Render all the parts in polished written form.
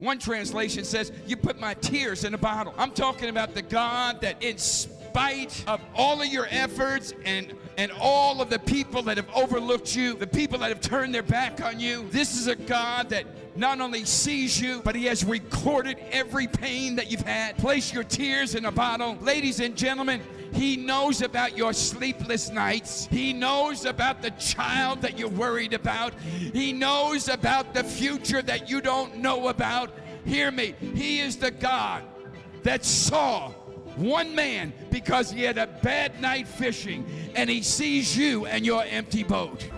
One translation says, you put my tears in a bottle. I'm talking about the God that in spite of all of your efforts and all of the people that have overlooked you, the people that have turned their back on you, this is a God that not only sees you, but he has recorded every pain that you've had. Place your tears in a bottle. Ladies and gentlemen, he knows about your sleepless nights. He knows about the child that you're worried about. He knows about the future that you don't know about. Hear me. He is the God that saw one man because he had a bad night fishing, and he sees you and your empty boat.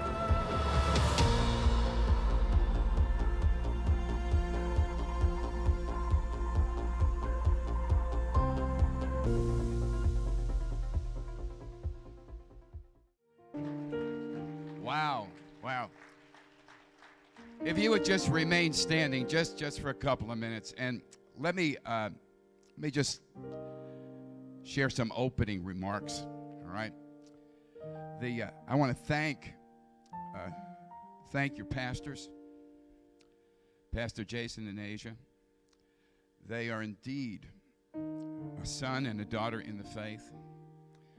Wow. If you would just remain standing just for a couple of minutes, and let me just share some opening remarks, all right? I want to thank your pastors, Pastor Jason and Asia. They are indeed a son and a daughter in the faith.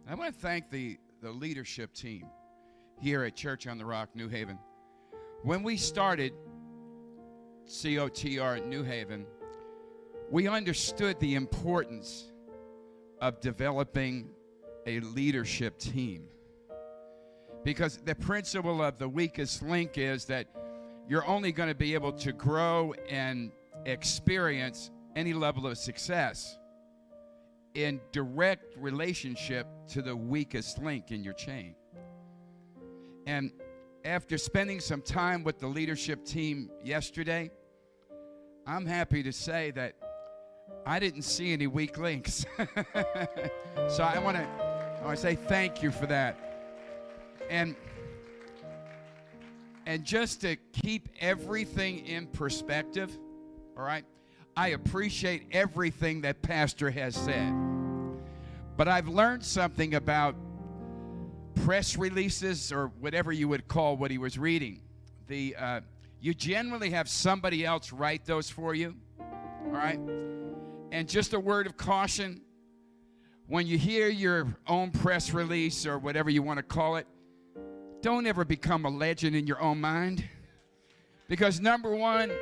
And I want to thank the leadership team here at Church on the Rock, New Haven. When we started COTR New Haven, we understood the importance of developing a leadership team. Because the principle of the weakest link is that you're only going to be able to grow and experience any level of success in direct relationship to the weakest link in your chain. And after spending some time with the leadership team yesterday, I'm happy to say that I didn't see any weak links. So I want to say thank you for that. And just to keep everything in perspective, all right, I appreciate everything that Pastor has said. But I've learned something about press releases, or whatever you would call what he was reading. You generally have somebody else write those for you, all right? And just a word of caution, when you hear your own press release or whatever you want to call it, don't ever become a legend in your own mind. Because number one,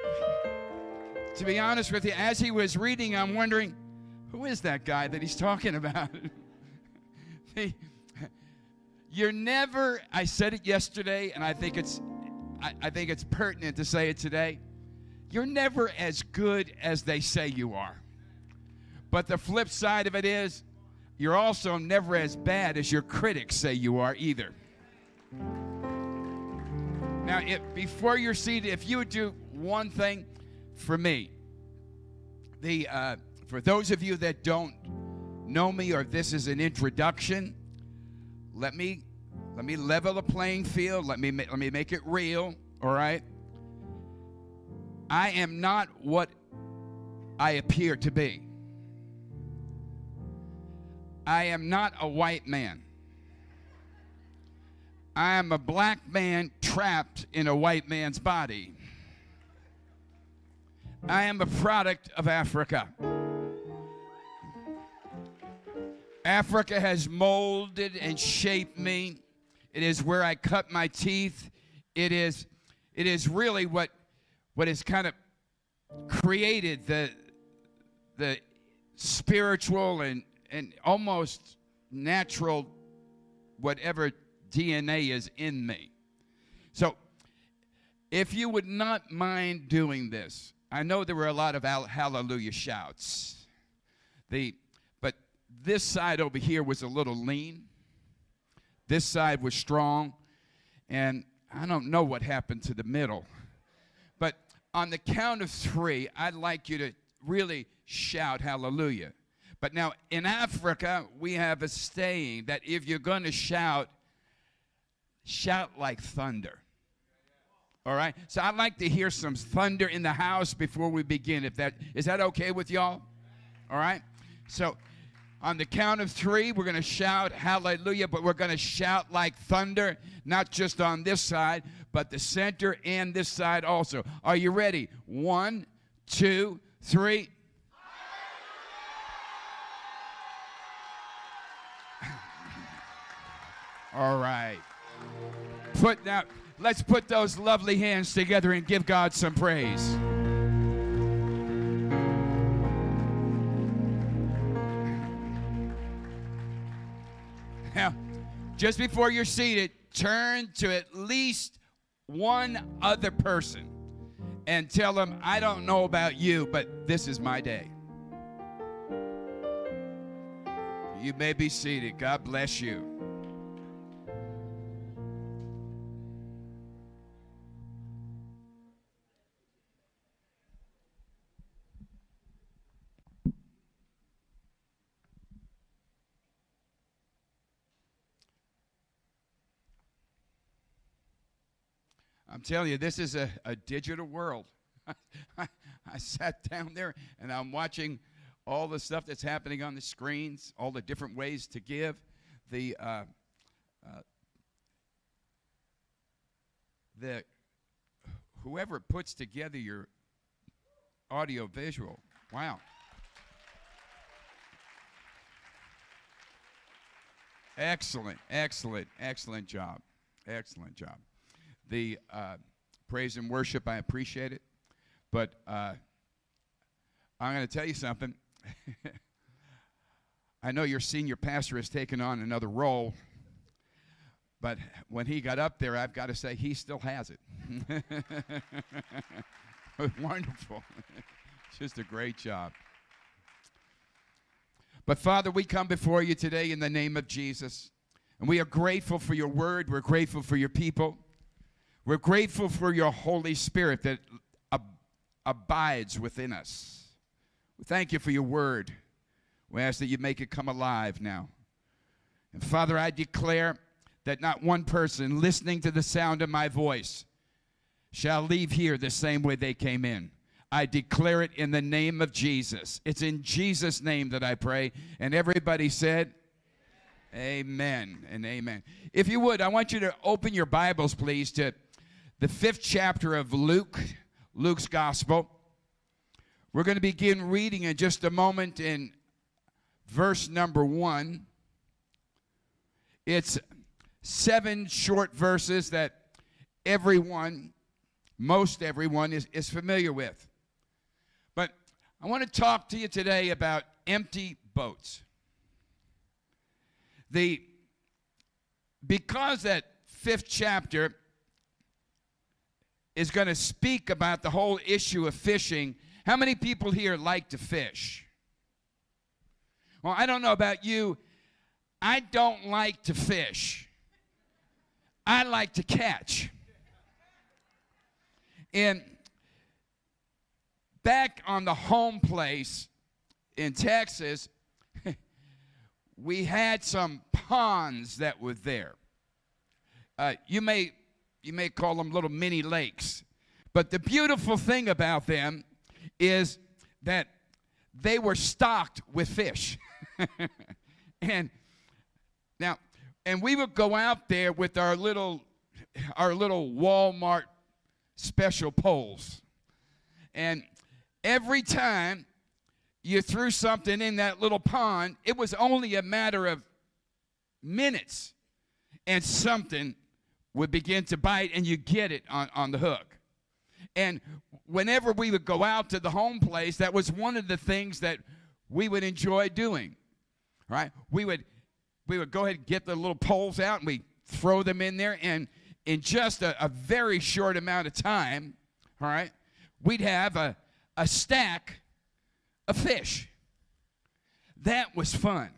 to be honest with you, as he was reading, I'm wondering, who is that guy that he's talking about? You're never, I said it yesterday, and I think it's pertinent to say it today. You're never as good as they say you are. But the flip side of it is, you're also never as bad as your critics say you are either. Now, before you're seated, if you would do one thing for me. For those of you that don't know me, or this is an introduction, let me level the playing field. Let me make it real, all right? I am not what I appear to be. I am not a white man. I am a black man trapped in a white man's body. I am a product of Africa. Africa has molded and shaped me. It is where I cut my teeth. It is really what has kind of created the spiritual and almost natural whatever DNA is in me. So if you would not mind doing this, I know there were a lot of hallelujah shouts. But this side over here was a little lean. This side was strong. And I don't know what happened to the middle. But on the count of 3, I'd like you to really shout hallelujah. But now in Africa, we have a saying that if you're going to shout like thunder. All right? So I'd like to hear some thunder in the house before we begin. Is that okay with y'all? All right? So on the count of 3, we're going to shout hallelujah, but we're going to shout like thunder, not just on this side, but the center and this side also. Are you ready? 1, 2, 3. All right. Let's put those lovely hands together and give God some praise. Now, just before you're seated, turn to at least one other person and tell them, I don't know about you, but this is my day. You may be seated. God bless you. I'm telling you, this is a digital world. I sat down there and I'm watching all the stuff that's happening on the screens, all the different ways to give. Whoever puts together your audio visual, wow. Excellent job. Excellent job. The praise and worship, I appreciate it. But I'm going to tell you something. I know your senior pastor has taken on another role, but when he got up there, I've got to say he still has it. Wonderful. Just a great job. But Father, we come before you today in the name of Jesus, and we are grateful for your word. We're grateful for your people. We're grateful for your Holy Spirit that abides within us. We thank you for your word. We ask that you make it come alive now. And Father, I declare that not one person listening to the sound of my voice shall leave here the same way they came in. I declare it in the name of Jesus. It's in Jesus' name that I pray. And everybody said, amen and amen. If you would, I want you to open your Bibles, please, to the 5th chapter of Luke's Gospel. We're going to begin reading in just a moment in verse number 1. It's 7 short verses that most everyone is familiar with. But I want to talk to you today about empty boats. Because that 5th chapter is going to speak about the whole issue of fishing. How many people here like to fish? Well, I don't know about you. I don't like to fish. I like to catch. And back on the home place in Texas, we had some ponds that were there. You may call them little mini lakes. But the beautiful thing about them is that they were stocked with fish. And we would go out there with our little Walmart special poles. And every time you threw something in that little pond, it was only a matter of minutes, and something would begin to bite, and you get it on the hook. And whenever we would go out to the home place, that was one of the things that we would enjoy doing, right? We would go ahead and get the little poles out, and we throw them in there, and in just a very short amount of time, all right, we'd have a stack of fish. That was fun.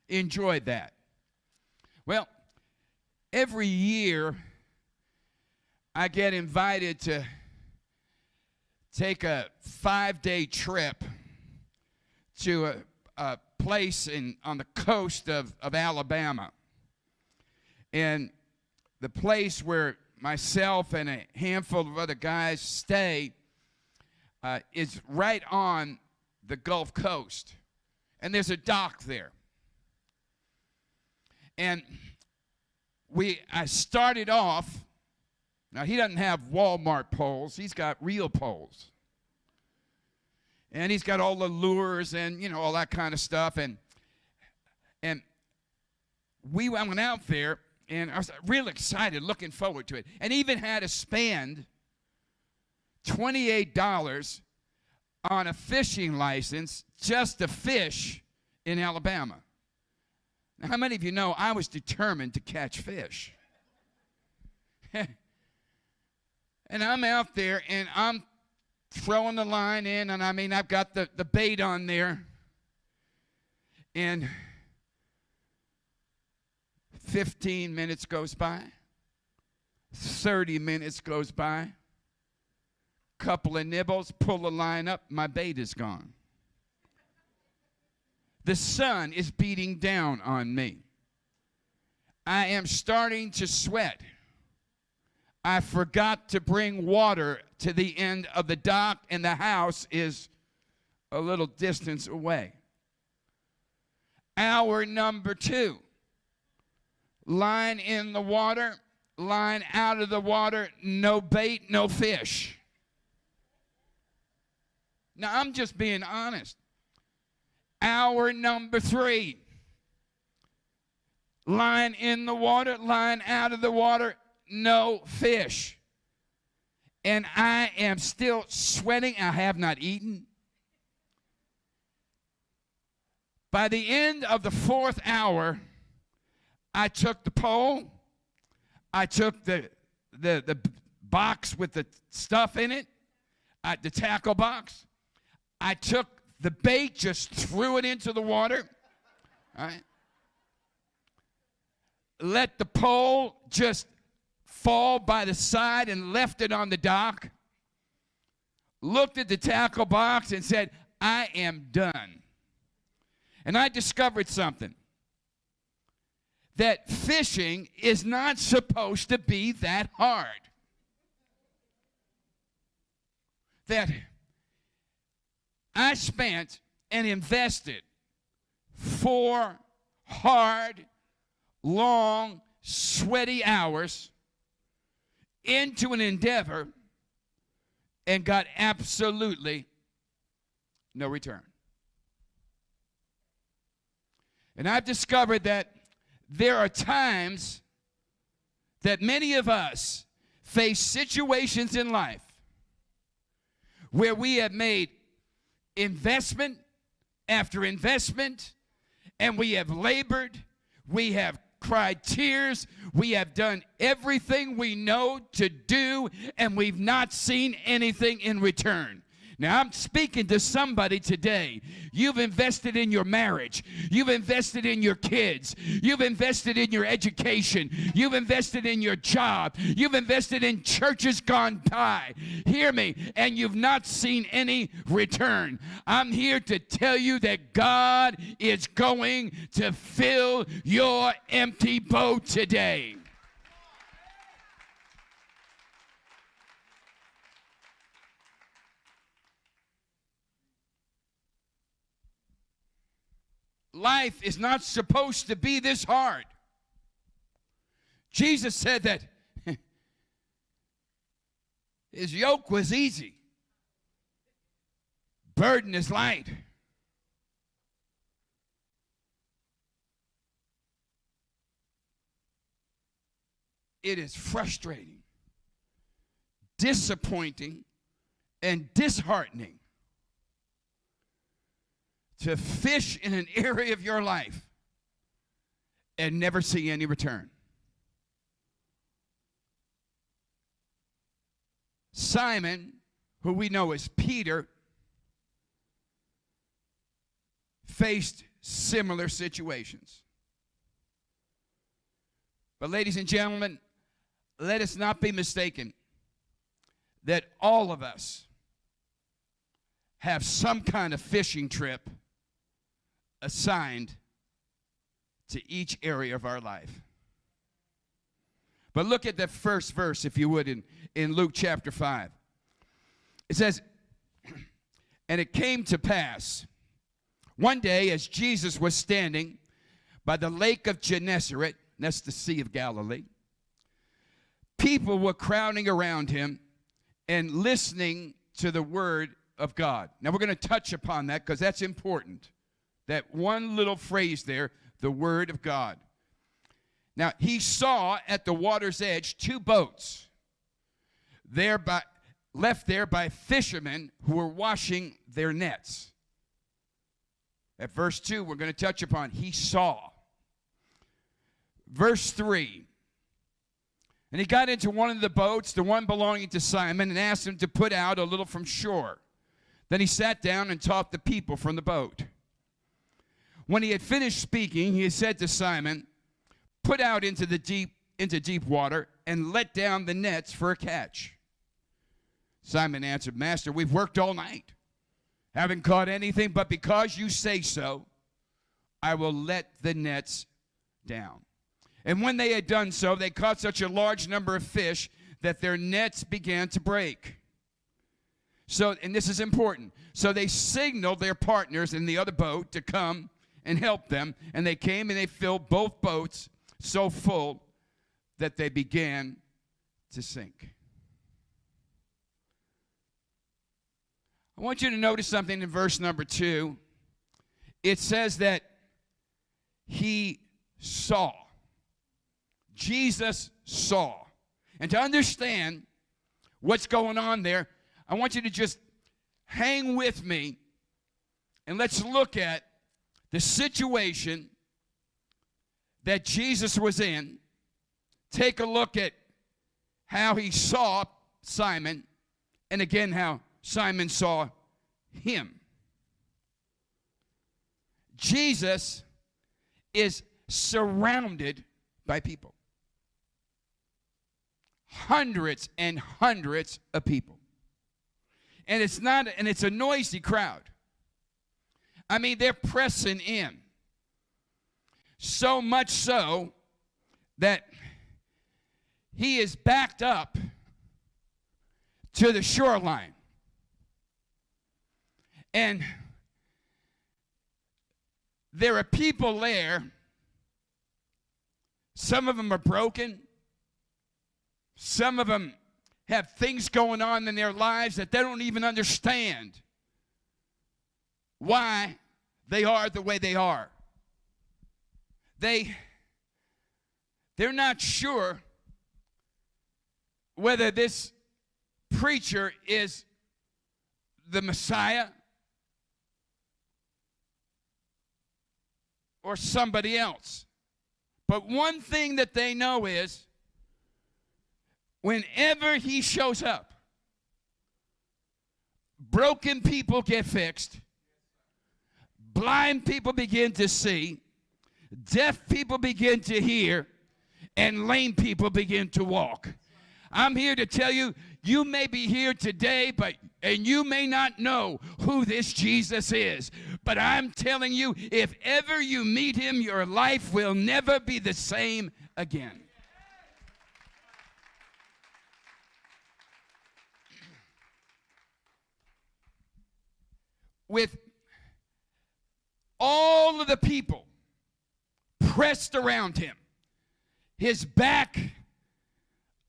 Enjoyed that. Well, every year, I get invited to take a 5-day trip to a place on the coast of Alabama. And the place where myself and a handful of other guys stay is right on the Gulf Coast. And there's a dock there. And I started off, now he doesn't have Walmart poles, he's got real poles. And he's got all the lures and, all that kind of stuff. And I went out there, and I was real excited, looking forward to it. And even had to spend $28 on a fishing license just to fish in Alabama. Now, how many of you know I was determined to catch fish? And I'm out there, and I'm throwing the line in, and I've got the bait on there. And 15 minutes goes by. 30 minutes goes by. Couple of nibbles, pull the line up, my bait is gone. The sun is beating down on me. I am starting to sweat. I forgot to bring water to the end of the dock, and the house is a little distance away. Hour number 2. Line in the water, line out of the water, no bait, no fish. Now, I'm just being honest. Hour number 3. Line in the water, line out of the water, no fish. And I am still sweating. I have not eaten. By the end of the 4th hour, I took the pole. I took the box with the stuff in it, the tackle box. I took the bait, just threw it into the water. All right. Let the pole just fall by the side and left it on the dock. Looked at the tackle box and said, I am done. And I discovered something. That fishing is not supposed to be that hard. That I spent and invested 4 hard, long, sweaty hours into an endeavor and got absolutely no return. And I've discovered that there are times that many of us face situations in life where we have made investment after investment, and we have labored, we have cried tears, we have done everything we know to do, and we've not seen anything in return. Now, I'm speaking to somebody today. You've invested in your marriage. You've invested in your kids. You've invested in your education. You've invested in your job. You've invested in churches gone by. Hear me. And you've not seen any return. I'm here to tell you that God is going to fill your empty boat today. Life is not supposed to be this hard. Jesus said that his yoke was easy, burden is light. It is frustrating, disappointing, and disheartening to fish in an area of your life and never see any return. Simon, who we know as Peter, faced similar situations. But ladies and gentlemen, let us not be mistaken that all of us have some kind of fishing trip assigned to each area of our life. But look at the first verse, if you would, in Luke chapter 5. It says, and it came to pass, one day as Jesus was standing by the lake of Gennesaret, that's the Sea of Galilee, people were crowding around him and listening to the word of God. Now we're going to touch upon that because that's important. That one little phrase there, the Word of God. Now, he saw at the water's edge 2 boats left there by fishermen who were washing their nets. At verse 2, we're going to touch upon, he saw. Verse 3, and he got into one of the boats, the one belonging to Simon, and asked him to put out a little from shore. Then he sat down and taught the people from the boat. When he had finished speaking, he said to Simon, put out into deep water and let down the nets for a catch. Simon answered, Master, we've worked all night, haven't caught anything, but because you say so, I will let the nets down. And when they had done so, they caught such a large number of fish that their nets began to break. So, and this is important, so they signaled their partners in the other boat to come and help them, and they came and they filled both boats so full that they began to sink. I want you to notice something in verse number 2. It says that he saw. Jesus saw. And to understand what's going on there, I want you to just hang with me and let's look at the situation that Jesus was in. Take a look at how he saw Simon, and again how Simon saw him. Jesus is surrounded by people. Hundreds and hundreds of people. And it's a noisy crowd. I mean, they're pressing in. So much so that he is backed up to the shoreline. And there are people there. Some of them are broken. Some of them have things going on in their lives that they don't even understand why they are the way they are. They're not sure whether this preacher is the Messiah or somebody else. But one thing that they know is whenever he shows up, broken people get fixed, blind people begin to see, deaf people begin to hear, and lame people begin to walk. I'm here to tell you, you may be here today, and you may not know who this Jesus is. But I'm telling you, if ever you meet him, your life will never be the same again. With all of the people pressed around him, his back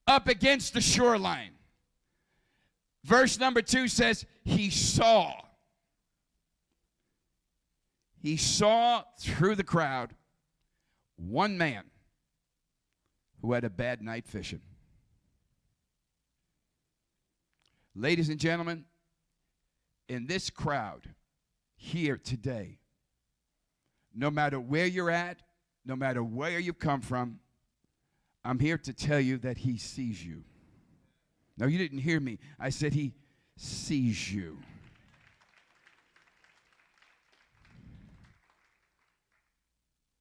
up against the shoreline. Verse number 2 says, he saw. He saw through the crowd one man who had a bad night fishing. Ladies and gentlemen, in this crowd here today, no matter where you're at, no matter where you come from, I'm here to tell you that he sees you. No, you didn't hear me. I said he sees you.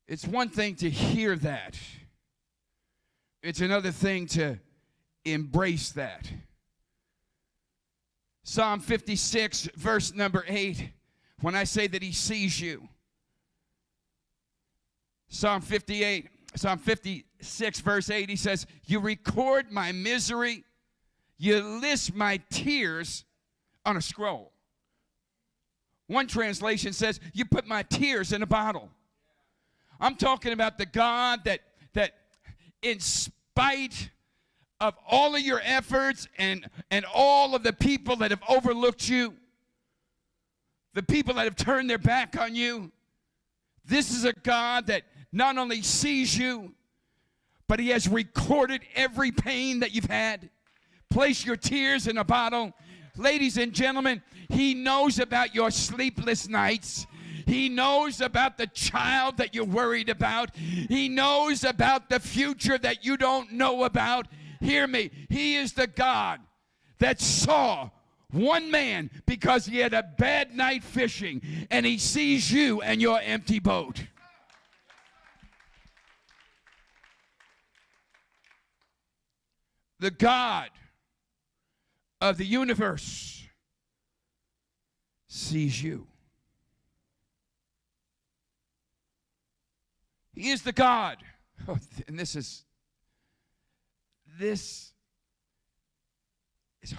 It's one thing to hear that. It's another thing to embrace that. Psalm 56, verse number 8, when I say that he sees you. Psalm 56, verse 8, he says, you record my misery, you list my tears on a scroll. One translation says, you put my tears in a bottle. I'm talking about the God that in spite of all of your efforts and all of the people that have overlooked you, the people that have turned their back on you. This is a God that not only sees you, but he has recorded every pain that you've had. Place your tears in a bottle. Ladies and gentlemen, he knows about your sleepless nights. He knows about the child that you're worried about. He knows about the future that you don't know about. Hear me. He is the God that saw one man because he had a bad night fishing, and he sees you and your empty boat. The God of the universe sees you. He is the God. Oh, and this is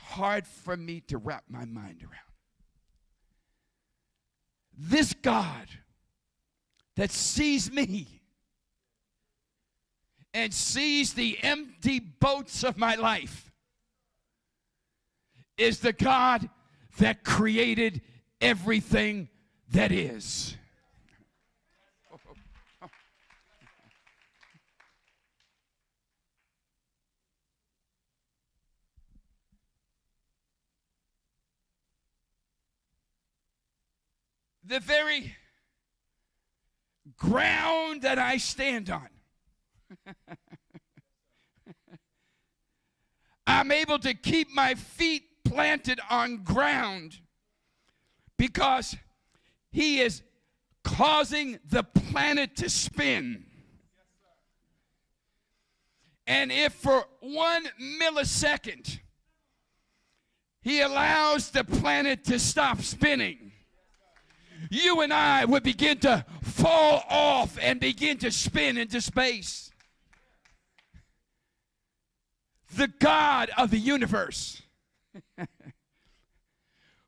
hard for me to wrap my mind around. This God that sees me and sees the empty boats of my life is the God that created everything that is. The very ground that I stand on, I'm able to keep my feet planted on ground because he is causing the planet to spin. And if for 1 millisecond he allows the planet to stop spinning, you and I would begin to fall off and begin to spin into space. The God of the universe,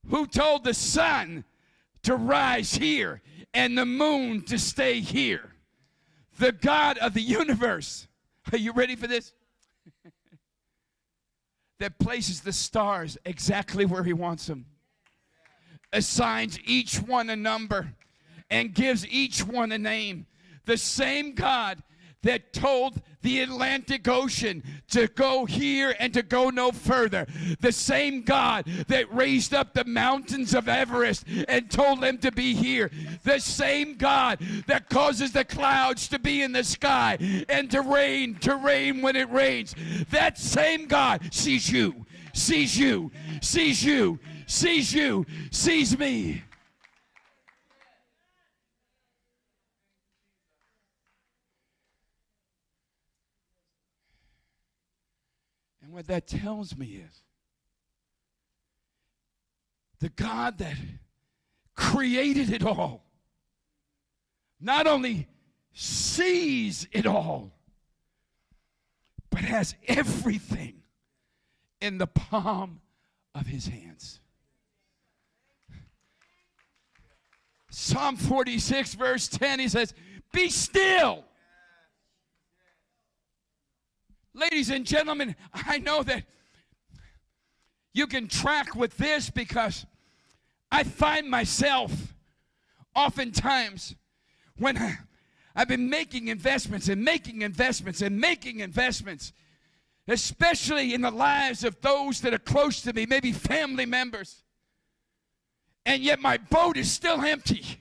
who told the sun to rise here and the moon to stay here. The God of the universe. Are you ready for this? That places the stars exactly where he wants them. Assigns each one a number and gives each one a name. The same God that told the Atlantic Ocean to go here and to go no further. The same God that raised up the mountains of Everest and told them to be here. The same God that causes the clouds to be in the sky and to rain when it rains. That same God sees you, sees you, sees you, sees you, sees me. And what that tells me is the God that created it all not only sees it all, but has everything in the palm of his hands. Psalm 46, verse 10, he says, "Be still." Ladies and gentlemen, I know that you can track with this because I find myself oftentimes when I've been making investments and making investments and making investments, especially in the lives of those that are close to me, maybe family members, and yet my boat is still empty.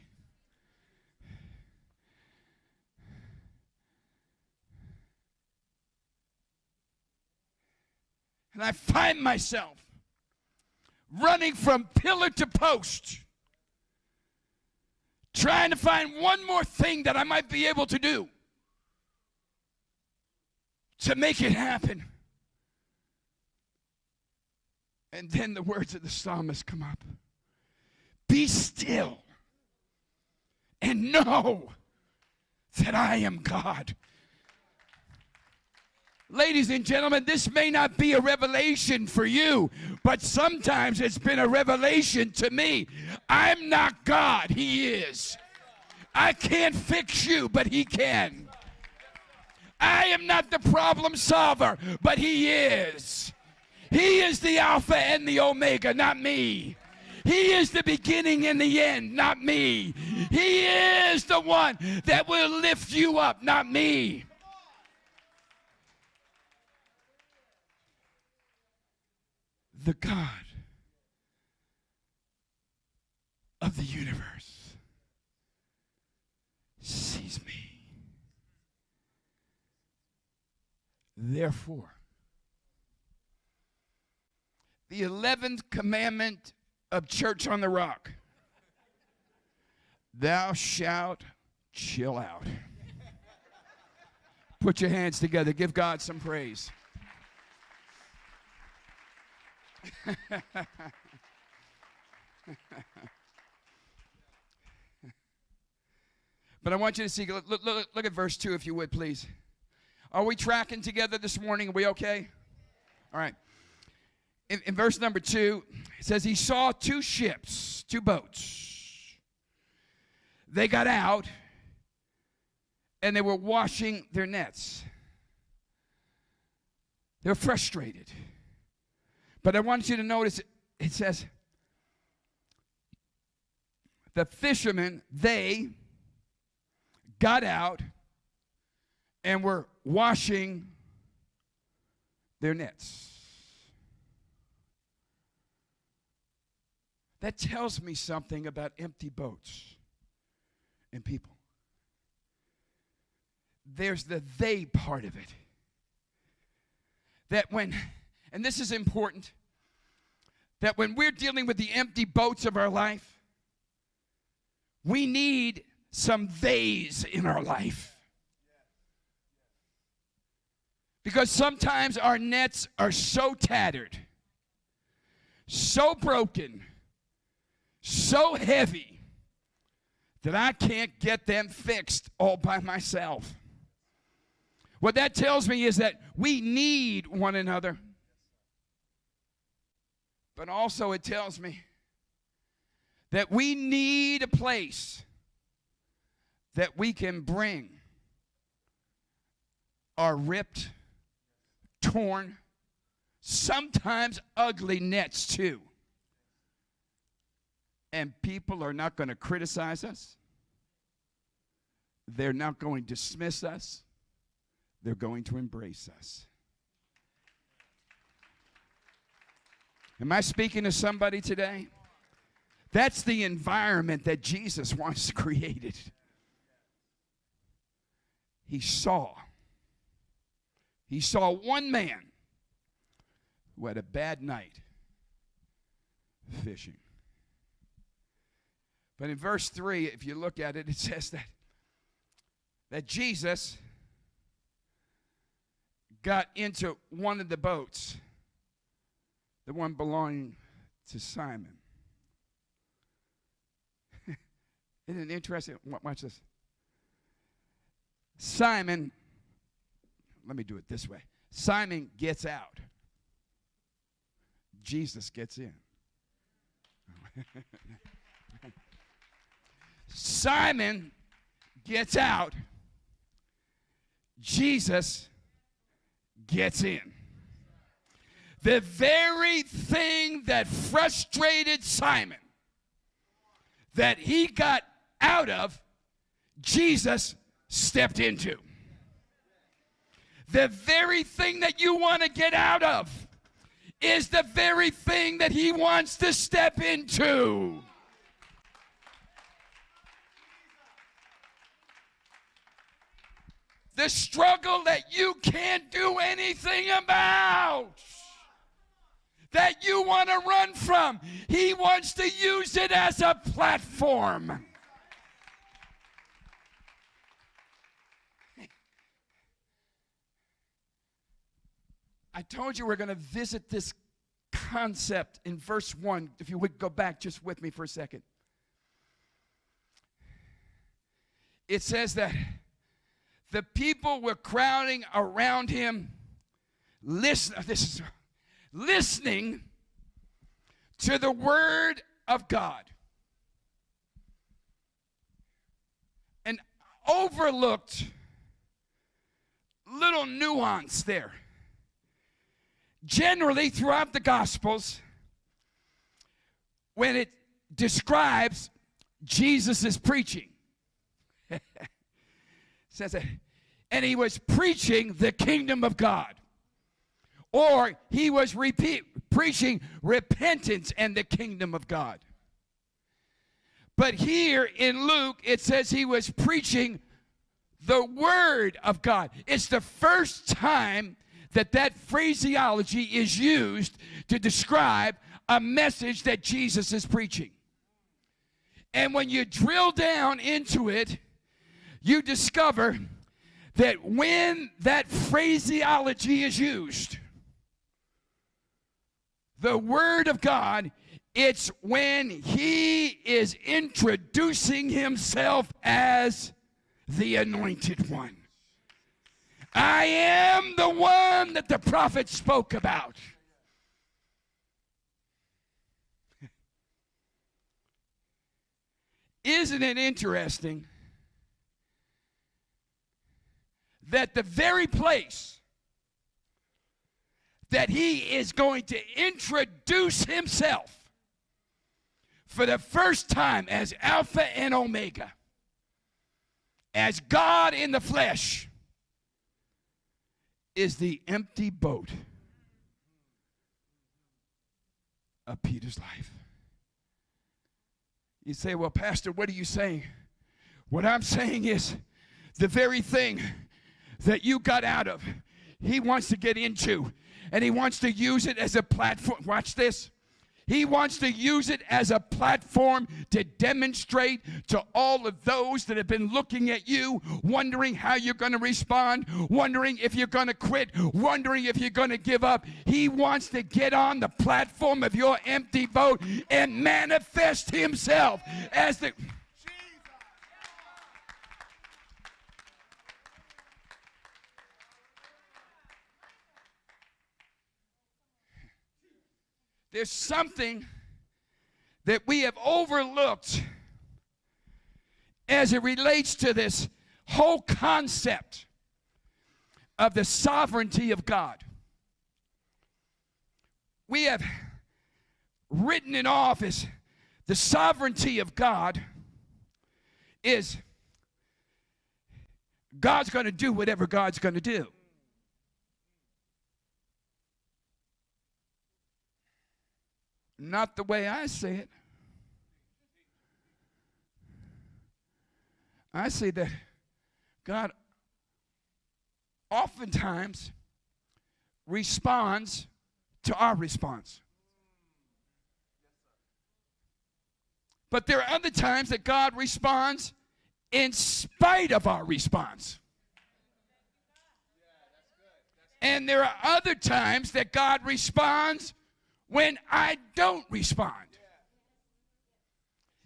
And I find myself running from pillar to post, trying to find one more thing that I might be able to do to make it happen. And then the words of the psalmist come up. Be still and know that I am God. Ladies and gentlemen, this may not be a revelation for you, but sometimes it's been a revelation to me. I'm not God, he is. I can't fix you, but he can. I am not the problem solver, but he is. He is the Alpha and the Omega, not me. He is the beginning and the end, not me. He is the one that will lift you up, not me. The God of the universe sees me. Therefore, the 11th commandment of Church on the Rock, thou shalt chill out. Put your hands together. Give God some praise. But I want you to see, look at verse 2 if you would, please. Are we tracking together this morning? Are we okay? All right. In verse number 2, it says, he saw two ships, two boats. They got out, and they were washing their nets. They're frustrated. But I want you to notice, it says, the fishermen, they got out and were washing their nets. That tells me something about empty boats and people. There's the they part of it. That when, and this is important, that when we're dealing with the empty boats of our life, we need some theys in our life. Because sometimes our nets are so tattered, so broken, so heavy, that I can't get them fixed all by myself. What that tells me is that we need one another. But also it tells me that we need a place that we can bring our ripped, torn, sometimes ugly nets too. And people are not going to criticize us. They're not going to dismiss us. They're going to embrace us. Am I speaking to somebody today? That's the environment that Jesus wants created. He saw one man who had a bad night fishing. But in verse 3, if you look at it, it says that Jesus got into one of the boats, the one belonging to Simon. Isn't it interesting? Watch this. Simon, let me do it this way. Simon gets out. Jesus gets in. Simon gets out. Jesus gets in. The very thing that frustrated Simon, that he got out of, Jesus stepped into. The very thing that you want to get out of is the very thing that he wants to step into. The struggle that you can't do anything about, that you want to run from, he wants to use it as a platform. I told you we're going to visit this concept in verse 1. If you would go back just with me for a second. It says that the people were crowding around him, listening to the word of God. An overlooked little nuance there. Generally, throughout the Gospels, when it describes Jesus' preaching. It says that, and he was preaching the kingdom of God. Or he was preaching repentance and the kingdom of God. But here in Luke, it says he was preaching the word of God. It's the first time that phraseology is used to describe a message that Jesus is preaching. And when you drill down into it, you discover that when that phraseology is used, the word of God, it's when he is introducing himself as the anointed one. I am the one that the prophet spoke about. Isn't it interesting that the very place that he is going to introduce himself for the first time as Alpha and Omega, as God in the flesh, is the empty boat of Peter's life? You say, well, Pastor, what are you saying? What I'm saying is the very thing that you got out of, he wants to get into, and he wants to use it as a platform. Watch this. He wants to use it as a platform to demonstrate to all of those that have been looking at you, wondering how you're going to respond, wondering if you're going to quit, wondering if you're going to give up. He wants to get on the platform of your empty boat and manifest himself as the... There's something that we have overlooked as it relates to this whole concept of the sovereignty of God. We have written it off as the sovereignty of God is God's going to do whatever God's going to do. Not the way I see it. I see that God oftentimes responds to our response. But there are other times that God responds in spite of our response. And there are other times that God responds when I don't respond.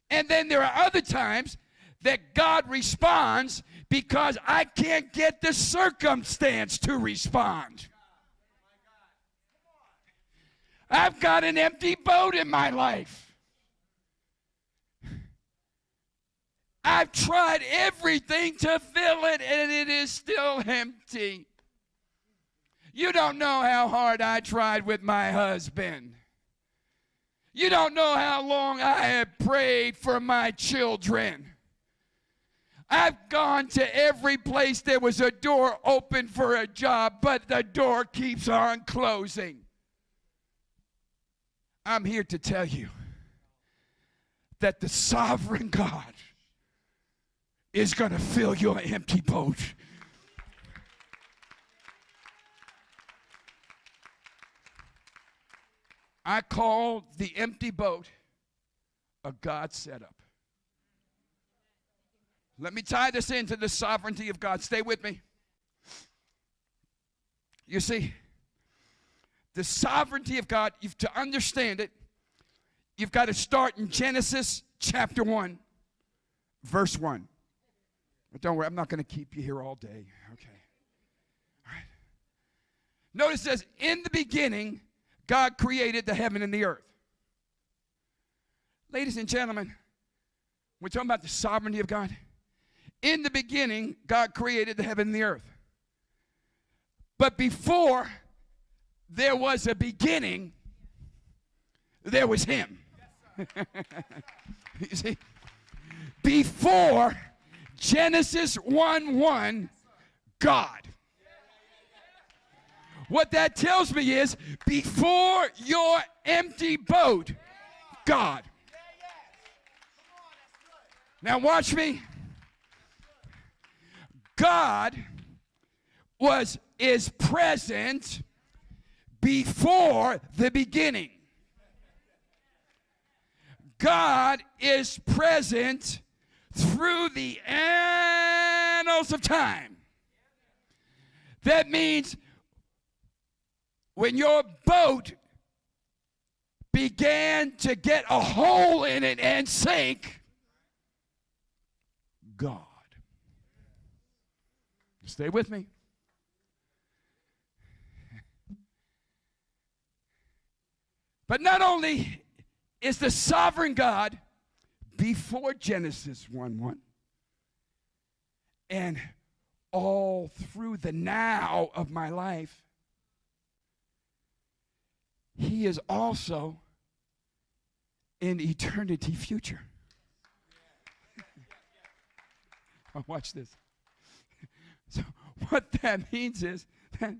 And then there are other times that God responds because I can't get the circumstance to respond. I've got an empty boat in my life. I've tried everything to fill it, and it is still empty. You don't know how hard I tried with my husband. You don't know how long I have prayed for my children. I've gone to every place there was a door open for a job, but the door keeps on closing. I'm here to tell you that the sovereign God is going to fill your empty boat. I call the empty boat a God setup. Let me tie this into the sovereignty of God. Stay with me. You see, the sovereignty of God, to understand it, you've got to start in Genesis chapter 1, verse 1. But don't worry, I'm not going to keep you here all day. Okay. All right. Notice it says, in the beginning, God created the heaven and the earth. Ladies and gentlemen, we're talking about the sovereignty of God. In the beginning, God created the heaven and the earth. But before there was a beginning, there was him. Yes, sir. You see, before Genesis 1:1, God. What that tells me is, before your empty boat, God. Now watch me. God is present before the beginning. God is present through the annals of time. That means when your boat began to get a hole in it and sink, God. Stay with me. But not only is the sovereign God before Genesis 1:1 and all through the now of my life, He is also in eternity future. Oh, watch this. So what that means is that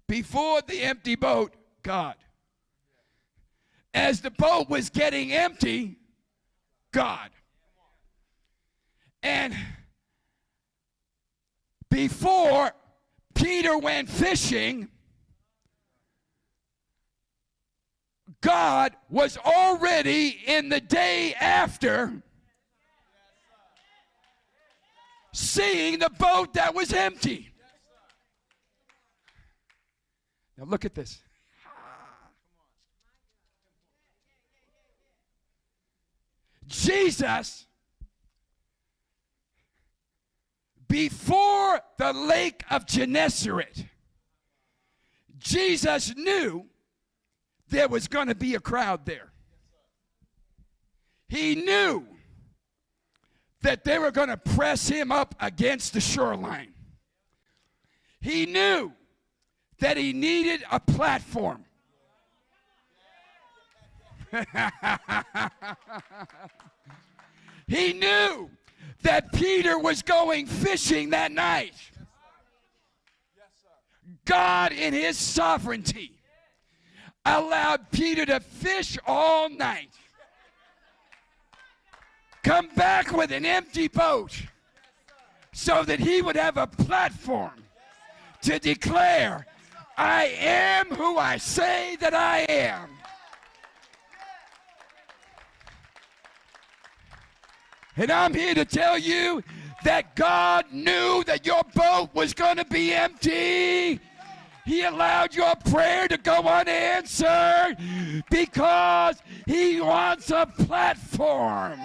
before the empty boat, God. As the boat was getting empty, God. And before Peter went fishing, God was already in the day after seeing the boat that was empty. Now look at this. Jesus, before the lake of Gennesaret, Jesus knew there was going to be a crowd there. He knew that they were going to press him up against the shoreline. He knew that he needed a platform. He knew that Peter was going fishing that night. God, in his sovereignty, allowed Peter to fish all night, come back with an empty boat, so that he would have a platform to declare, I am who I say that I am. And I'm here to tell you that God knew that your boat was going to be empty. He allowed your prayer to go unanswered because he wants a platform.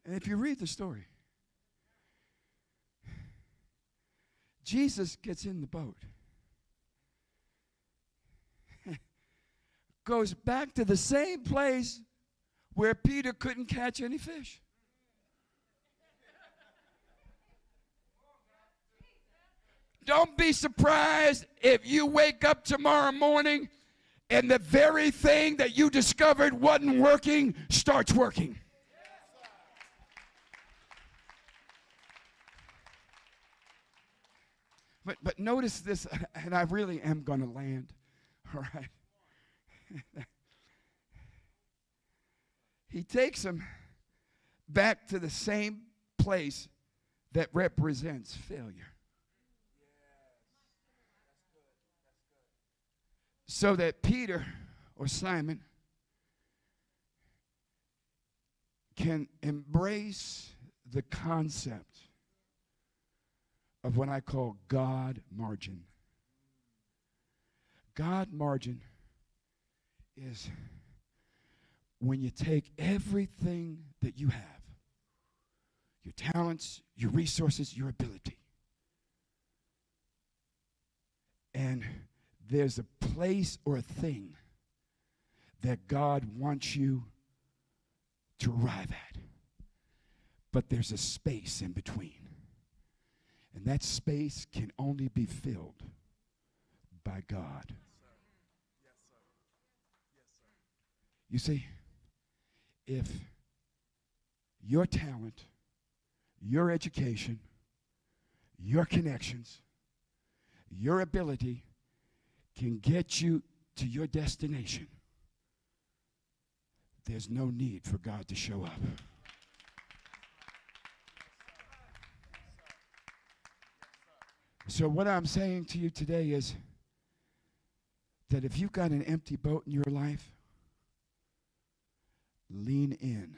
And if you read the story, Jesus gets in the boat, goes back to the same place where Peter couldn't catch any fish. Don't be surprised if you wake up tomorrow morning and the very thing that you discovered wasn't working starts working. But notice this, and I really am going to land, all right? He takes them back to the same place that represents failure. So that Peter or Simon can embrace the concept of what I call God margin. God margin is when you take everything that you have, your talents, your resources, your ability, and there's a place or a thing that God wants you to arrive at. But there's a space in between. And that space can only be filled by God. You see, if your talent, your education, your connections, your ability can get you to your destination, there's no need for God to show up. So what I'm saying to you today is that if you've got an empty boat in your life, lean in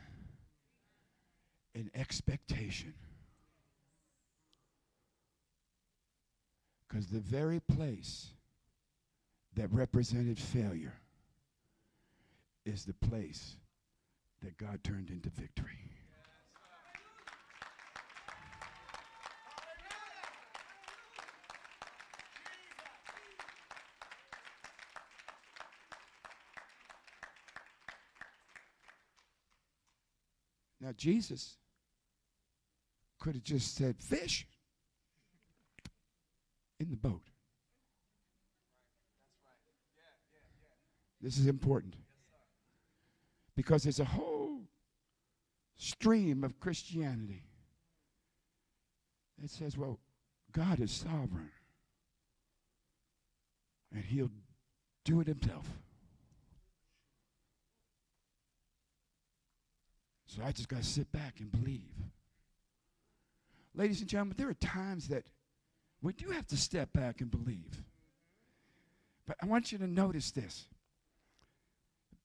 expectation. Because the very place that represented failure is the place that God turned into victory. Now, Jesus could have just said, fish in the boat. This is important. Because there's a whole stream of Christianity that says, well, God is sovereign. And he'll do it himself. So I just got to sit back and believe. Ladies and gentlemen, there are times that we do have to step back and believe. But I want you to notice this.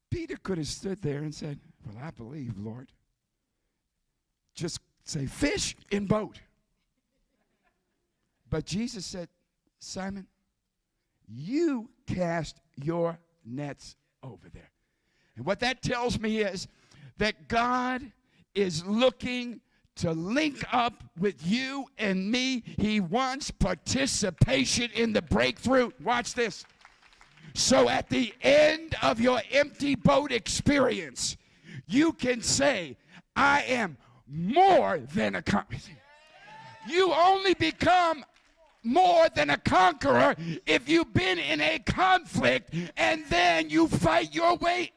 Peter could have stood there and said, well, I believe, Lord. Just say, fish in boat. But Jesus said, Simon, you cast your nets over there. And what that tells me is that God is looking to link up with you and me. He wants participation in the breakthrough. Watch this. So at the end of your empty boat experience, you can say, I am more than a conqueror. You only become more than a conqueror if you've been in a conflict and then you fight your way.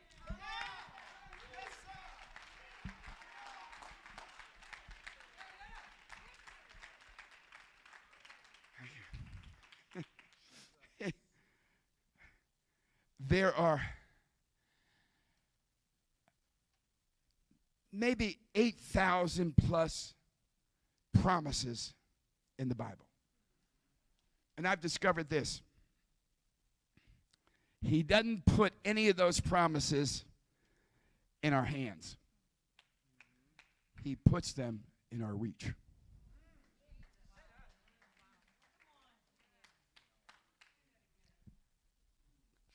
There are maybe 8,000 plus promises in the Bible. And I've discovered this. He doesn't put any of those promises in our hands. He puts them in our reach.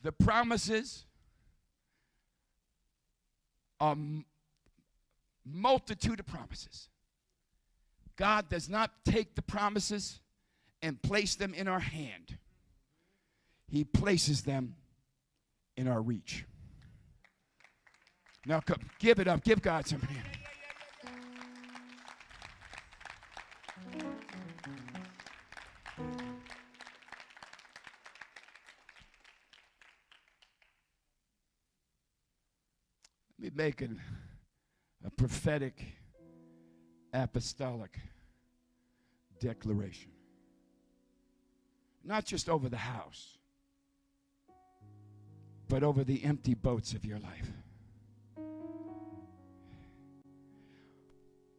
The promises are multitude of promises. God does not take the promises and place them in our hand. He places them in our reach. Now, come, give it up. Give God some hand. Let me make a prophetic, apostolic declaration. Not just over the house, but over the empty boats of your life.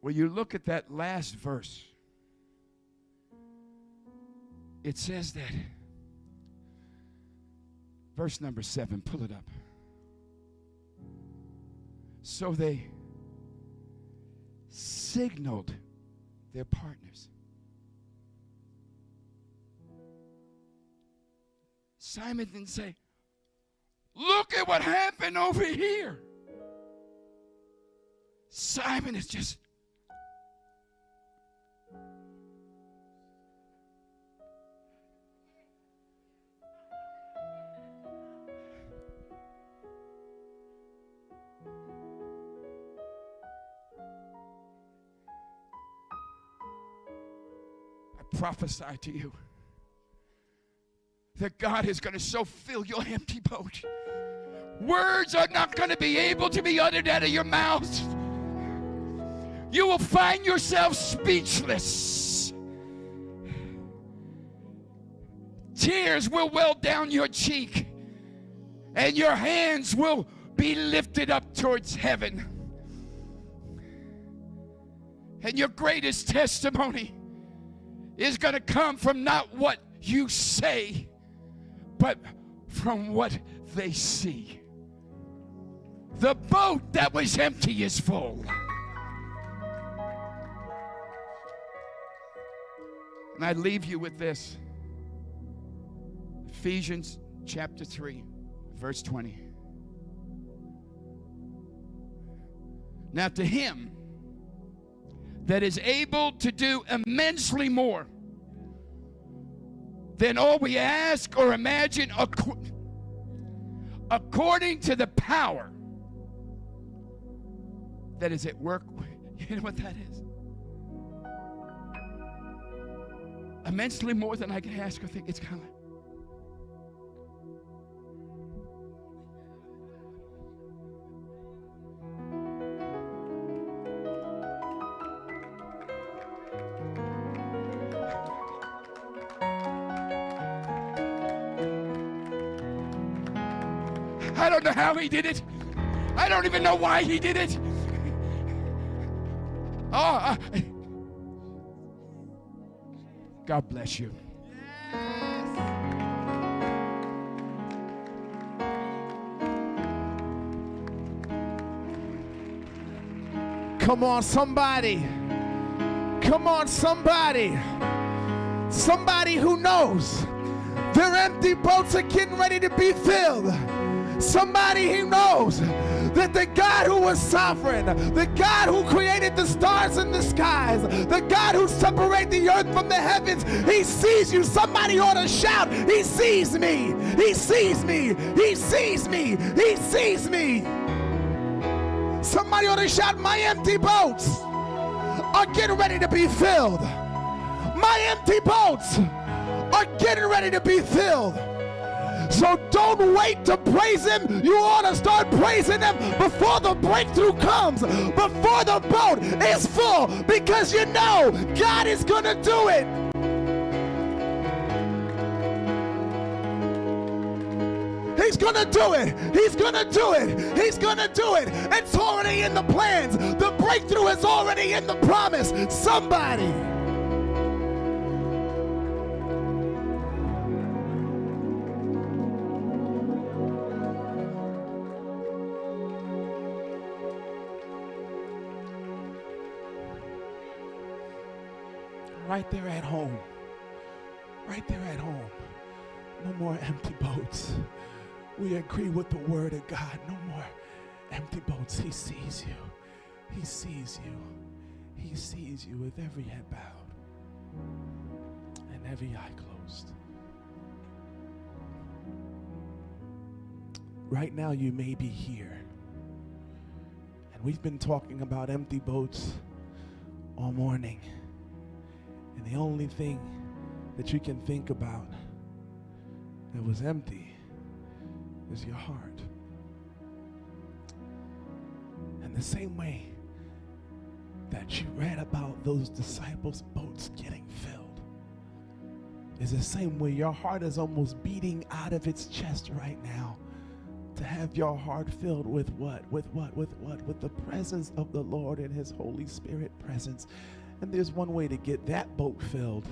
When you look at that last verse, it says that, verse number 7, pull it up. So they signaled their partners. Simon didn't say, look at what happened over here. Simon is just, prophesy to you that God is going to so fill your empty boat. Words are not going to be able to be uttered out of your mouth. You will find yourself speechless. Tears will well down your cheek, and your hands will be lifted up towards heaven. And your greatest testimony is going to come from not what you say, but from what they see. The boat that was empty is full. And I leave you with this. Ephesians chapter 3, verse 20. Now to him that is able to do immensely more than all we ask or imagine, according to the power that is at work. You know what that is? Immensely more than I can ask or think. It's kind of I don't know how he did it. I don't even know why he did it. God bless you. Come on, somebody. Come on, somebody. Somebody who knows their empty boats are getting ready to be filled. Somebody who knows that the God who was sovereign, the God who created the stars in the skies, the God who separated the earth from the heavens, he sees you. Somebody ought to shout, he sees me, he sees me, he sees me, he sees me. Somebody ought to shout, my empty boats are getting ready to be filled. My empty boats are getting ready to be filled. So don't wait to praise him. You ought to start praising him before the breakthrough comes, before the boat is full, because you know God is going to do it. He's going to do it. He's going to do it. He's going to do it. It's already in the plans. The breakthrough is already in the promise. Somebody. Right there at home. Right there at home. No more empty boats. We agree with the word of God. No more empty boats. He sees you. He sees you. He sees you with every head bowed and every eye closed. Right now you may be here. And we've been talking about empty boats all morning. And the only thing that you can think about that was empty is your heart. And the same way that you read about those disciples' boats getting filled is the same way your heart is almost beating out of its chest right now to have your heart filled with what? With the presence of the Lord and his Holy Spirit presence. And there's one way to get that boat filled,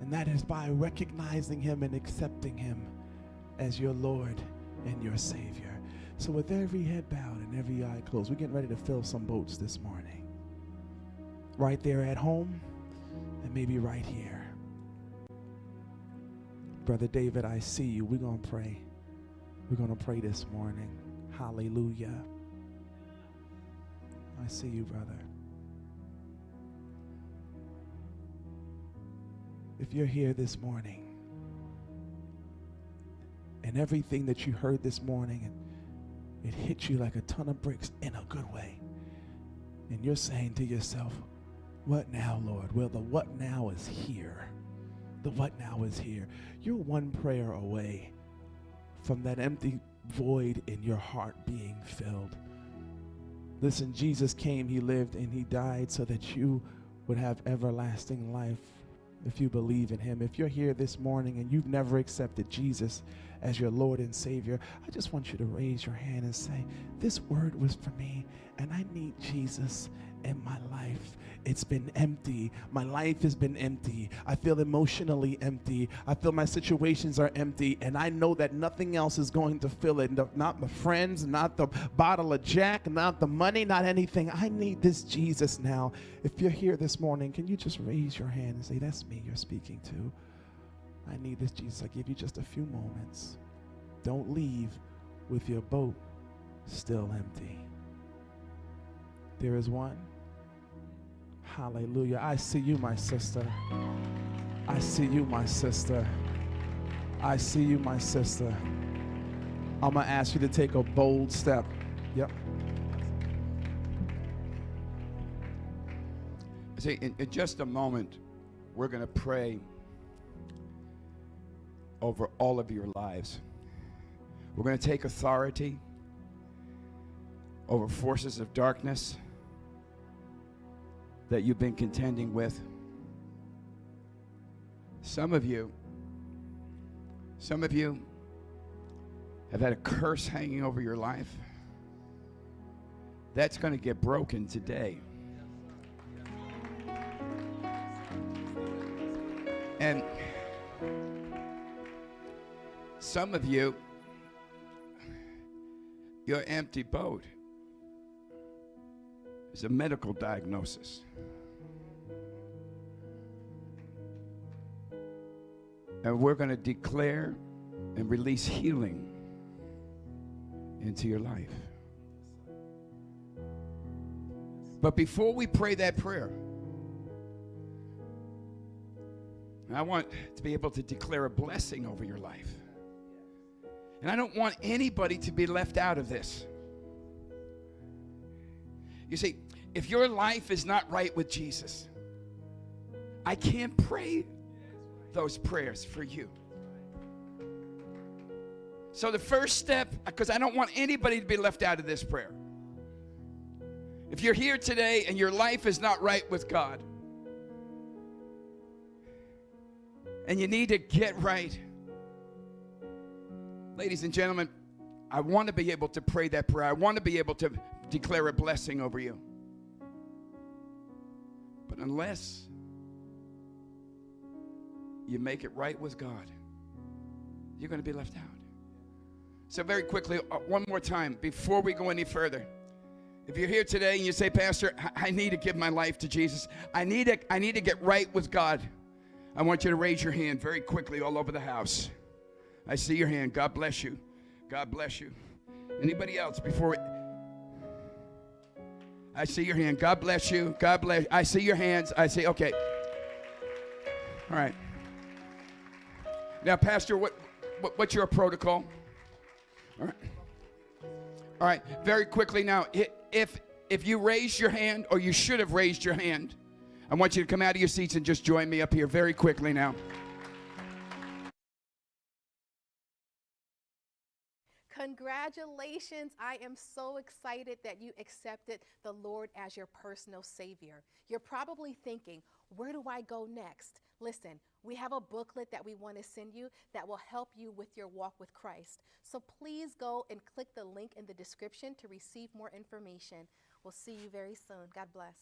and that is by recognizing him and accepting him as your Lord and your Savior. So with every head bowed and every eye closed, we're getting ready to fill some boats this morning. Right there at home, and maybe right here. Brother David, I see you. We're going to pray. We're going to pray this morning. Hallelujah. I see you, brother. If you're here this morning and everything that you heard this morning, and it hit you like a ton of bricks in a good way, and you're saying to yourself, What now, Lord? Well, the what now is here. The what now is here. You're one prayer away from that empty void in your heart being filled. Listen, Jesus came, he lived, and he died so that you would have everlasting life if you believe in him. If you're here this morning and you've never accepted Jesus as your Lord and Savior, I just want you to raise your hand and say, this word was for me, and I need Jesus in my life. It's been empty. My life has been empty. I feel emotionally empty. I feel my situations are empty, and I know that nothing else is going to fill it. Not the friends, not the bottle of Jack, not the money, not anything. I need this Jesus now. If you're here this morning, can you just raise your hand and say, that's me you're speaking to. I need this Jesus. I give you just a few moments. Don't leave with your boat still empty. There is one. Hallelujah. I see you, my sister. I see you, my sister. I see you, my sister. I'm going to ask you to take a bold step. Yep. See, in just a moment, we're going to pray over all of your lives. We're going to take authority over forces of darkness that you've been contending with. Some of you have had a curse hanging over your life. That's going to get broken today. And some of you, your empty boat is a medical diagnosis. And we're going to declare and release healing into your life. But before we pray that prayer, I want to be able to declare a blessing over your life. And I don't want anybody to be left out of this. You see, if your life is not right with Jesus, I can't pray those prayers for you. So the first step, because I don't want anybody to be left out of this prayer. If you're here today and your life is not right with God, and you need to get right, ladies and gentlemen, I want to be able to pray that prayer. I want to be able to declare a blessing over you. But unless you make it right with God, you're going to be left out. So very quickly, one more time, before we go any further, if you're here today and you say, Pastor, I need to give my life to Jesus. I need to get right with God. I want you to raise your hand very quickly all over the house. I see your hand. God bless you. God bless you. Anybody else before I see your hand. God bless you. God bless. I see your hands. I see. Okay. All right. Now, Pastor, what's your protocol? All right. All right. Very quickly now, if you raised your hand, or you should have raised your hand, I want you to come out of your seats and just join me up here very quickly now. Congratulations. I am so excited that you accepted the Lord as your personal Savior. You're probably thinking, where do I go next? Listen, we have a booklet that we want to send you that will help you with your walk with Christ. So please go and click the link in the description to receive more information. We'll see you very soon. God bless.